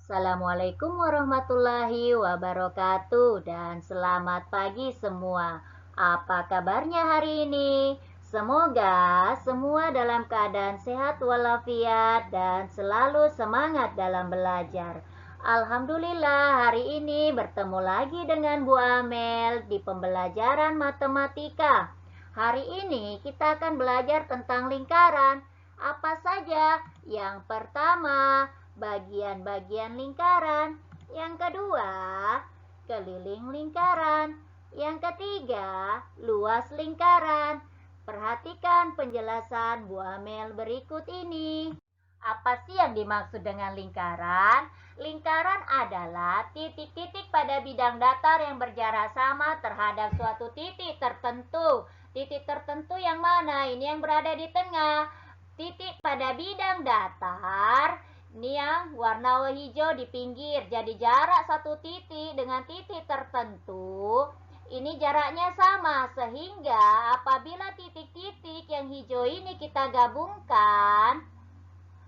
Assalamualaikum warahmatullahi wabarakatuh dan selamat pagi semua. Apa kabarnya hari ini? Semoga semua dalam keadaan sehat walafiat dan selalu semangat dalam belajar. Alhamdulillah hari ini bertemu lagi dengan Bu Amel di pembelajaran matematika. Hari ini kita akan belajar tentang lingkaran. Apa saja? Yang pertama, bagian-bagian lingkaran. Yang kedua, keliling lingkaran. Yang ketiga, luas lingkaran. Perhatikan penjelasan Bu Amel berikut ini. Apa sih yang dimaksud dengan lingkaran? Lingkaran adalah titik-titik pada bidang datar yang berjarak sama terhadap suatu titik tertentu. Titik tertentu yang mana? Ini yang berada di tengah. Titik pada bidang datar ini yang warna hijau di pinggir. Jadi jarak satu titik dengan titik tertentu ini jaraknya sama. Sehingga apabila titik-titik yang hijau ini kita gabungkan,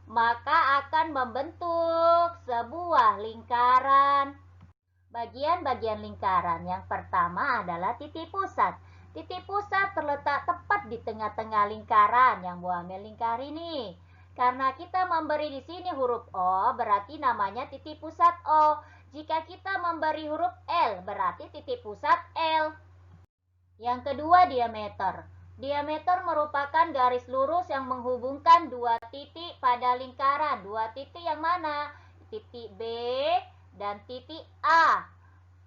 maka akan membentuk sebuah lingkaran. Bagian-bagian lingkaran yang pertama adalah titik pusat. Titik pusat terletak tepat di tengah-tengah lingkaran yang Bu Amel lingkar ini. Karena kita memberi di sini huruf O, berarti namanya titik pusat O. Jika kita memberi huruf L, berarti titik pusat L. Yang kedua, diameter. Diameter merupakan garis lurus yang menghubungkan dua titik pada lingkaran. Dua titik yang mana? Titik B dan titik A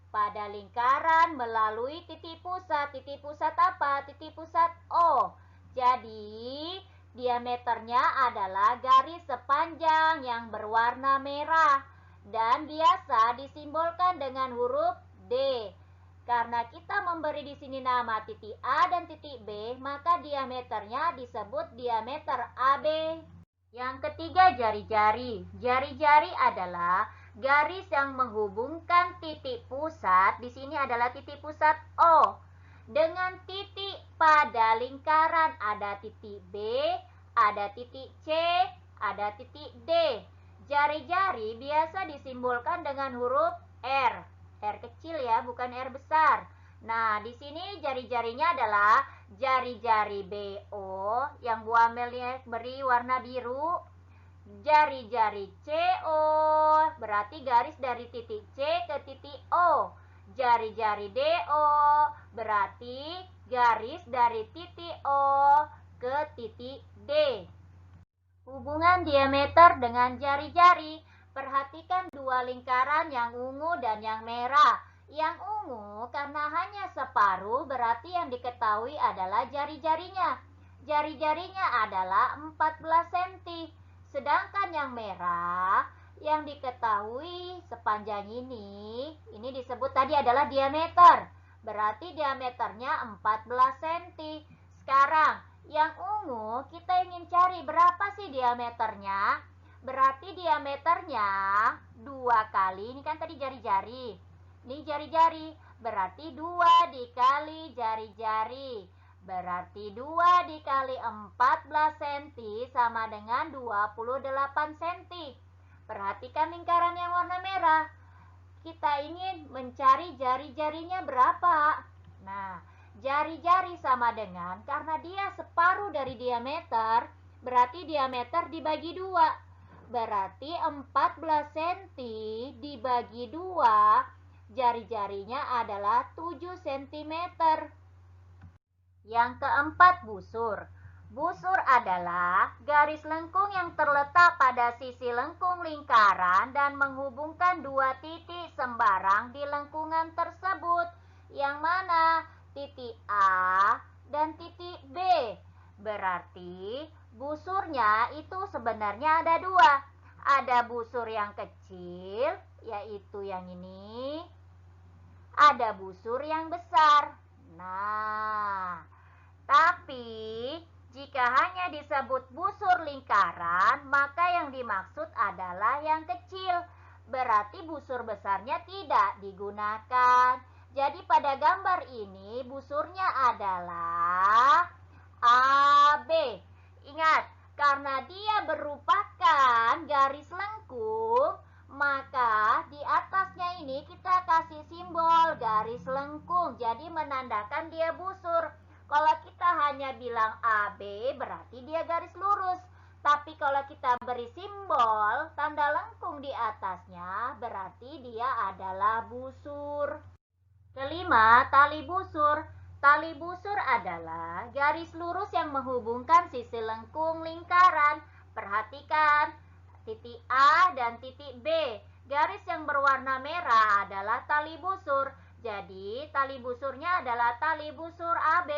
pada lingkaran melalui titik pusat. Titik pusat apa? Titik pusat O. Jadi, diameternya adalah garis sepanjang yang berwarna merah dan biasa disimbolkan dengan huruf D. Karena kita memberi di sini nama titik A dan titik B, maka diameternya disebut diameter AB. Yang ketiga, jari-jari. Jari-jari adalah garis yang menghubungkan titik pusat, di sini adalah titik pusat O, dengan titik pada lingkaran. Ada titik B, ada titik C, ada titik D. Jari-jari biasa disimbolkan dengan huruf R. R kecil ya, bukan R besar. Nah, di sini jari-jarinya adalah jari-jari BO yang Bu Amel beri warna biru. Jari-jari CO berarti garis dari titik C ke titik O. Jari-jari DO berarti garis dari titik O ke titik D. Hubungan diameter dengan jari-jari. Perhatikan dua lingkaran yang ungu dan yang merah. Yang ungu karena hanya separuh berarti yang diketahui adalah jari-jarinya. Jari-jarinya adalah 14 cm. Sedangkan yang merah yang diketahui sepanjang ini disebut tadi adalah diameter. Berarti diameternya 14 cm. Sekarang yang ungu kita ingin cari berapa sih diameternya? Berarti diameternya 2 kali, ini kan tadi jari-jari. Ini jari-jari, berarti 2 dikali jari-jari. Berarti 2 dikali 14 cm sama dengan 28 cm. Perhatikan lingkaran yang warna merah. Kita ingin mencari jari-jarinya berapa. Nah, jari-jari sama dengan, karena dia separuh dari diameter, berarti diameter dibagi 2. Berarti 14 cm dibagi 2, jari-jarinya adalah 7 cm. Yang keempat, busur. Busur adalah garis lengkung yang terletak pada sisi lengkung lingkaran dan menghubungkan dua titik sembarang di lengkungan tersebut. Yang mana? Titik A dan titik B. Berarti busurnya itu sebenarnya ada dua. Ada busur yang kecil, yaitu yang ini. Ada busur yang besar. Nah, tapi jika hanya disebut busur lingkaran, maka yang dimaksud adalah yang kecil. Berarti busur besarnya tidak digunakan. Jadi pada gambar ini busurnya adalah AB. Ingat, karena dia merupakan garis lengkung, maka di atasnya ini kita kasih simbol garis lengkung, jadi menandakan dia busur. Kalau kita hanya bilang AB berarti dia garis lurus. Tapi kalau kita beri simbol tanda lengkung di atasnya berarti dia adalah busur. Kelima, tali busur. Tali busur adalah garis lurus yang menghubungkan sisi lengkung lingkaran. Perhatikan titik A dan titik B. Garis yang berwarna merah adalah tali busur. Jadi tali busurnya adalah tali busur AB.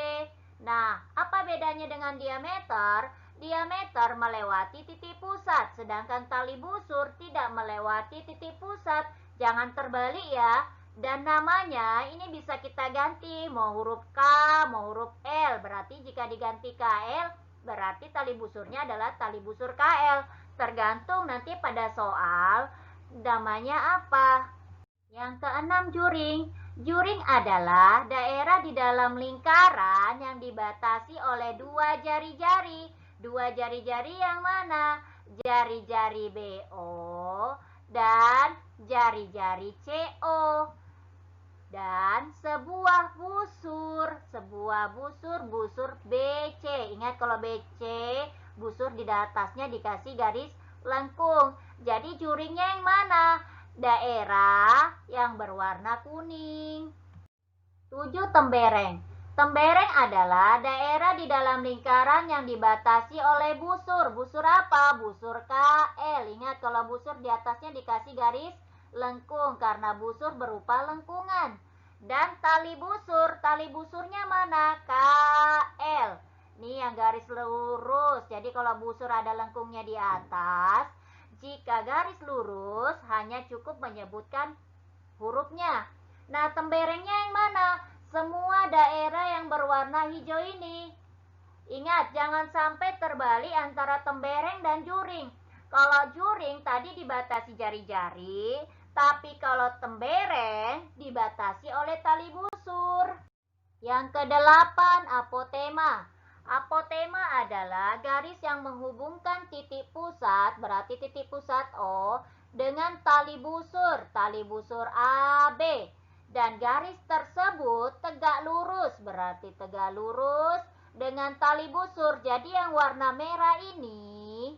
Nah, apa bedanya dengan diameter? Diameter melewati titik pusat, sedangkan tali busur tidak melewati titik pusat. Jangan terbalik ya. Dan namanya ini bisa kita ganti, mau huruf K, mau huruf L. Berarti jika diganti KL, berarti tali busurnya adalah tali busur KL. Tergantung nanti pada soal namanya apa. Yang keenam, juring. Juring adalah daerah di dalam lingkaran yang dibatasi oleh dua jari-jari. Dua jari-jari yang mana? Jari-jari BO dan jari-jari CO. Dan sebuah busur, busur BC. Ingat kalau BC, busur di atasnya dikasih garis lengkung. Jadi juringnya yang mana? Daerah yang berwarna kuning. 7, tembereng. Tembereng adalah daerah di dalam lingkaran yang dibatasi oleh busur. Busur apa? Busur KL. Ingat kalau busur di atasnya dikasih garis lengkung karena busur berupa lengkungan. Dan tali busurnya mana? KL. Ini yang garis lurus. Jadi kalau busur ada lengkungnya di atas, jika garis lurus hanya cukup menyebutkan hurufnya. Nah, temberengnya yang mana? Semua daerah yang berwarna hijau ini. Ingat, jangan sampai terbalik antara tembereng dan juring. Kalau juring tadi dibatasi jari-jari, tapi kalau tembereng dibatasi oleh tali busur. Yang kedelapan, apotema. Apotema adalah garis yang menghubungkan titik pusat, berarti titik pusat O, dengan tali busur AB. Dan garis tersebut tegak lurus, berarti tegak lurus dengan tali busur. Jadi yang warna merah ini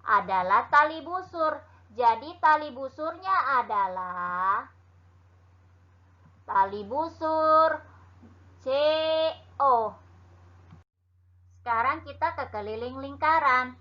adalah tali busur. Jadi tali busurnya adalah tali busur CO. Sekarang kita ke keliling lingkaran.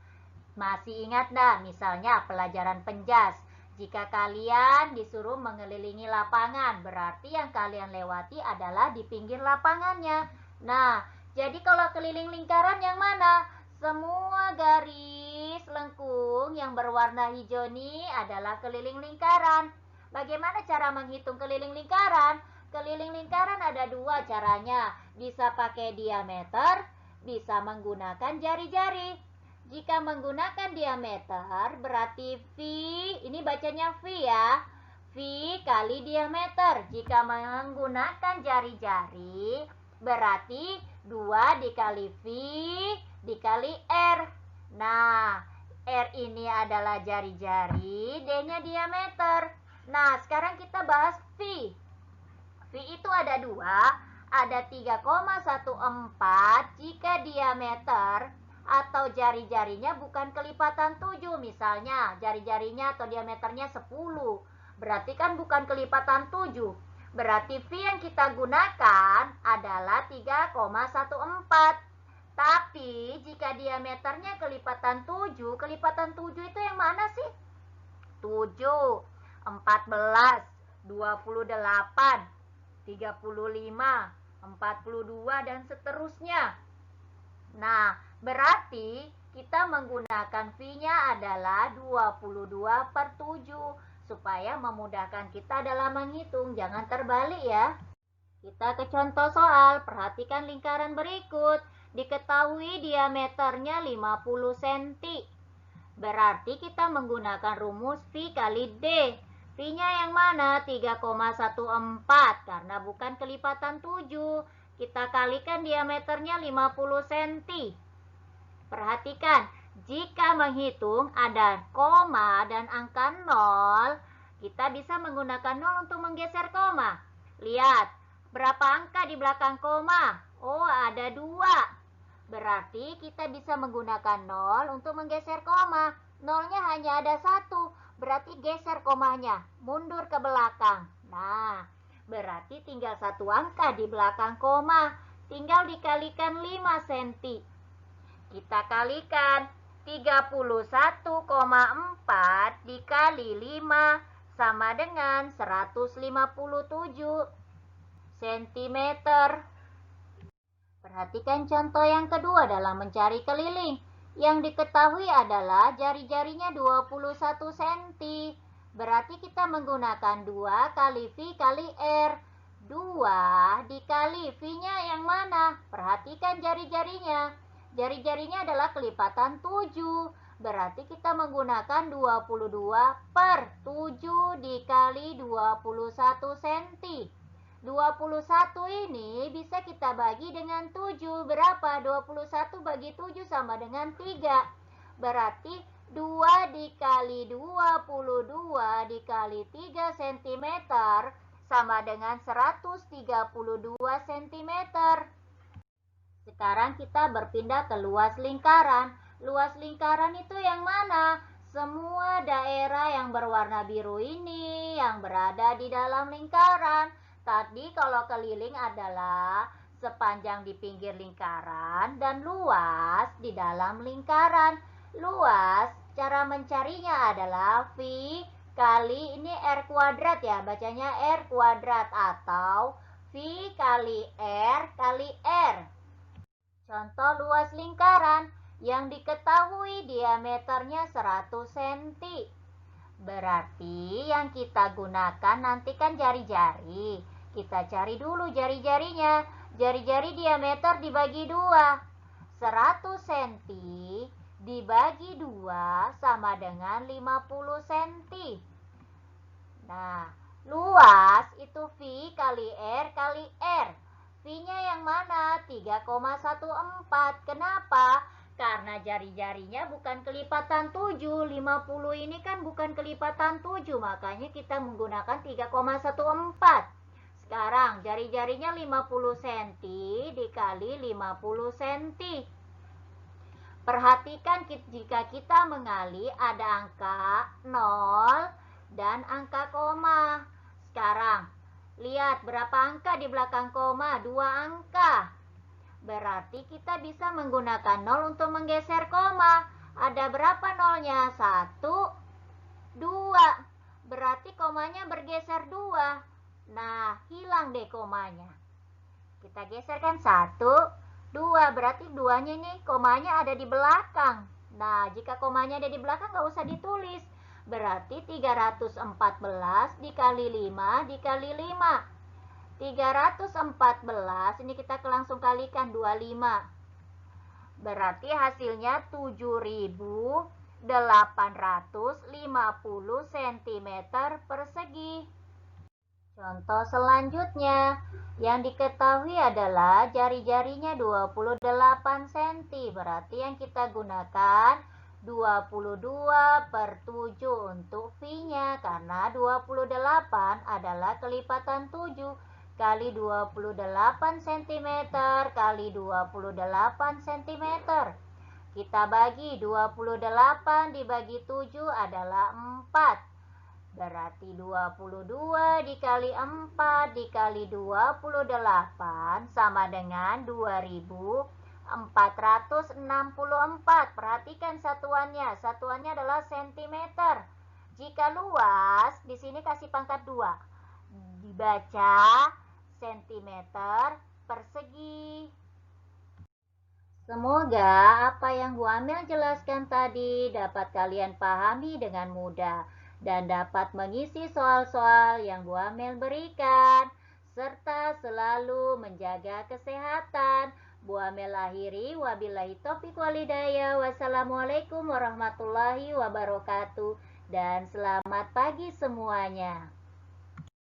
Masih ingat dah, misalnya pelajaran penjas. Jika kalian disuruh mengelilingi lapangan, berarti yang kalian lewati adalah di pinggir lapangannya. Nah, jadi kalau keliling lingkaran yang mana? Semua garis lengkung yang berwarna hijau ini adalah keliling lingkaran. Bagaimana cara menghitung keliling lingkaran? Keliling lingkaran ada dua caranya. Bisa pakai diameter, bisa menggunakan jari-jari. Jika menggunakan diameter berarti V, ini bacanya V ya, V kali diameter. Jika menggunakan jari-jari berarti 2 dikali V dikali R. Nah, R ini adalah jari-jari, D-nya diameter. Nah, sekarang kita bahas V. V itu ada 2, ada 3,14 jika diameter atau jari-jarinya bukan kelipatan 7. Misalnya jari-jarinya atau diameternya 10, berarti kan bukan kelipatan 7. Berarti V yang kita gunakan adalah 3,14. Tapi jika diameternya kelipatan 7, kelipatan 7 itu yang mana sih? 7, 14, 28, 35, 42 dan seterusnya. Nah, berarti kita menggunakan V-nya adalah 22/7 supaya memudahkan kita dalam menghitung. Jangan terbalik ya. Kita ke contoh soal. Perhatikan lingkaran berikut. Diketahui diameternya 50 cm. Berarti kita menggunakan rumus V kali D. V-nya yang mana? 3,14 karena bukan kelipatan 7. Kita kalikan diameternya 50 cm. Perhatikan, Jika menghitung ada koma dan angka 0, kita bisa menggunakan 0 untuk menggeser koma. Lihat, berapa angka di belakang koma? Oh, ada 2. Berarti kita bisa menggunakan 0 untuk menggeser koma. Nolnya hanya ada 1, berarti geser komanya, mundur ke belakang. Nah, berarti tinggal 1 angka di belakang koma. Tinggal dikalikan 5 cm. Kita kalikan 31,4 dikali 5 sama dengan 157 cm. Perhatikan contoh yang kedua dalam mencari keliling. Yang diketahui adalah jari-jarinya 21 cm. Berarti kita menggunakan 2 kali V kali R. 2 dikali V-nya yang mana? Perhatikan jari-jarinya. Jari-jarinya adalah kelipatan 7. Berarti kita menggunakan 22 per 7 dikali 21 cm. 21 ini bisa kita bagi dengan 7. Berapa? 21 bagi 7 sama dengan 3. Berarti 2 dikali 22 dikali 3 cm sama dengan 132 cm. Sekarang kita berpindah ke luas lingkaran. Luas lingkaran itu yang mana? Semua daerah yang berwarna biru ini yang berada di dalam lingkaran. Tadi kalau keliling adalah sepanjang di pinggir lingkaran dan luas di dalam lingkaran. Luas, cara mencarinya adalah V kali, ini R kuadrat ya, bacanya R kuadrat atau V kali R kali R. Contoh luas lingkaran yang diketahui diameternya 100 cm. Berarti yang kita gunakan nanti kan jari-jari. Kita cari dulu jari-jarinya. Jari-jari diameter dibagi 2. 100 cm dibagi 2 sama dengan 50 cm. Nah, luas itu V kali R kali R. V-nya yang mana? 3,14. Kenapa? Karena jari-jarinya bukan kelipatan 7. 50 ini kan bukan kelipatan 7. Makanya kita menggunakan 3,14. Sekarang jari-jarinya 50 cm dikali 50 cm. Perhatikan jika kita mengali ada angka 0 dan angka koma. Sekarang lihat berapa angka di belakang koma? 2 angka. Berarti kita bisa menggunakan 0 untuk menggeser koma. Ada berapa nolnya? 1, 2. Berarti komanya bergeser 2. Nah, hilang deh komanya. Kita geserkan 1, 2. Berarti 2-nya ini komanya ada di belakang. Nah, jika komanya ada di belakang nggak usah ditulis. Berarti 314 dikali 5 dikali 5. 314 ini kita langsung kalikan 25. Berarti hasilnya 7.850 cm persegi. Contoh selanjutnya, yang diketahui adalah jari-jarinya 28 cm. Berarti yang kita gunakan 22 per 7 untuk V-nya, karena 28 adalah kelipatan 7 kali 28 cm kali 28 cm. Kita bagi 28 dibagi 7 adalah 4. Berarti 22 dikali 4 dikali 28 sama dengan 2464. Perhatikan satuannya. Satuannya adalah sentimeter. Jika luas, di sini kasih pangkat 2. Dibaca sentimeter persegi. Semoga apa yang Bu Amel jelaskan tadi dapat kalian pahami dengan mudah dan dapat mengisi soal-soal yang Bu Amel berikan, serta selalu menjaga kesehatan. Bu Amel akhiri, wabillahi taufiq walhidayah. Wassalamualaikum warahmatullahi wabarakatuh dan selamat pagi semuanya.